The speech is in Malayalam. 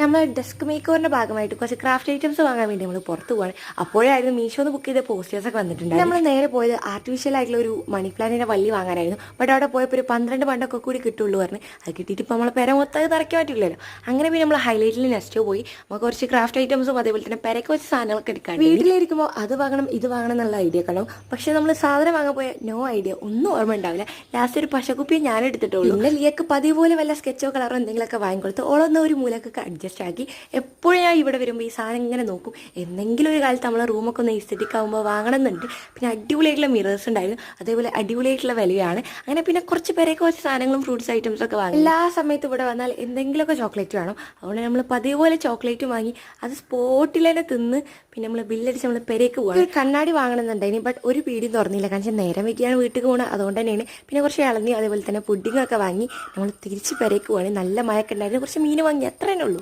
നമ്മൾ ഡെസ്ക് മേക്കോറിന്റെ ഭാഗമായിട്ട് കുറച്ച് ക്രാഫ്റ്റ് ഐറ്റംസ് വാങ്ങാൻ വേണ്ടി നമ്മൾ പുറത്ത് പോവാണ്. അപ്പോഴായിരുന്നു മീഷോന്ന് ബുക്ക് ചെയ്ത പോസ്റ്റേഴ്സ് ഒക്കെ വന്നിട്ടുണ്ട്. നമ്മൾ നേരെ പോയത് ആർട്ടിഫിഷ്യൽ ആയിട്ടുള്ള ഒരു മണി പ്ലാന്റിന്റെ വള്ളി വാങ്ങാനായിരുന്നു. ബട്ട് അവിടെ പോയപ്പോൾ ഒരു 12 പണ്ടൊക്കെ കൂടി കിട്ടുള്ളൂ പറഞ്ഞ് അത് കിട്ടിയിട്ട് ഇപ്പോൾ നമ്മളെ പെര മൊത്തം തറയ്ക്കാൻ പറ്റില്ലല്ലോ. അങ്ങനെ പിന്നെ നമ്മൾ ഹൈലൈറ്റിൽ നെക്സ്റ്റ് പോയി നമുക്ക് കുറച്ച് ക്രാഫ്റ്റ് ഐറ്റംസും അതേപോലെ തന്നെ പെരക്ക് വെച്ച് സാധനങ്ങളൊക്കെ എടുക്കാൻ വീട്ടിലിരിക്കുമ്പോൾ അത് വാങ്ങണം ഇത് വാങ്ങണം എന്നുള്ള ഐഡിയ കാണും. പക്ഷെ നമ്മൾ സാധനം വാങ്ങാൻ പോയ നോ ഐഡിയ ഒന്നും ഓർമ്മ ഉണ്ടാവില്ല. ലാസ്റ്റ് ഒരു പശക്കുപ്പിയെ ഞാൻ എടുത്തിട്ടുള്ളൂ. പിന്നെ ലിയക്ക് പതിവ് പോലെ വല്ല സ്കെച്ചോ കളറോ എന്തെങ്കിലുമൊക്കെ വാങ്ങിക്കൊടുത്ത് ഓളൊന്ന് ഒരു മൂലക്കൊക്കെ അഡ്ജസ്റ്റ് ആക്കി. എപ്പോഴും ഞാൻ ഇവിടെ വരുമ്പോൾ ഈ സാധനം ഇങ്ങനെ നോക്കും. എന്തെങ്കിലും ഒരു കാലത്ത് നമ്മളെ റൂമൊക്കെ ഒന്ന് എസ്തെറ്റിക് ആകുമ്പോൾ വാങ്ങണമെന്നുണ്ട്. പിന്നെ അടിപൊളിയായിട്ടുള്ള മിറേഴ്സ് ഉണ്ടായിരുന്നു, അതേപോലെ അടിപൊളിയായിട്ടുള്ള വിലയാണ്. അങ്ങനെ പിന്നെ കുറച്ച് പേരൊക്കെ കുറച്ച് സാധനങ്ങളും ഫ്രൂട്ട്സ് ഐറ്റംസ് ഒക്കെ വാങ്ങി. എല്ലാ സമയത്തും ഇവിടെ വന്നാൽ എന്തെങ്കിലുമൊക്കെ ചോക്ലേറ്റ് വേണം. അതുകൊണ്ട് നമ്മൾ പതിവ് പോലെ ചോക്ലേറ്റ് വാങ്ങി അത് സ്പോട്ടിൽ തന്നെ തിന്ന് പിന്നെ നമ്മൾ ബില്ലടിച്ച് നമ്മൾ പെരേക്ക് പോകാം. ഒരു കണ്ണാടി വാങ്ങണമെന്നുണ്ടായിന്, ബട്ട് ഒരു പീടിയും തുറന്നില്ല. കാരണം നേരം വയ്ക്കുകയാണ് വീട്ടിൽ പോകണം, അതുകൊണ്ട് തന്നെയാണ്. പിന്നെ കുറച്ച് ഇളനി അതേപോലെ തന്നെ പുഡിങ്ങൊക്കെ വാങ്ങി നമ്മൾ തിരിച്ച് പെരേക്ക് പോവാണ്. നല്ല മഴയൊക്കെ ഉണ്ടായിരുന്നു, കുറച്ച് മീൻ വാങ്ങി, അത്ര തന്നെ ഉള്ളൂ.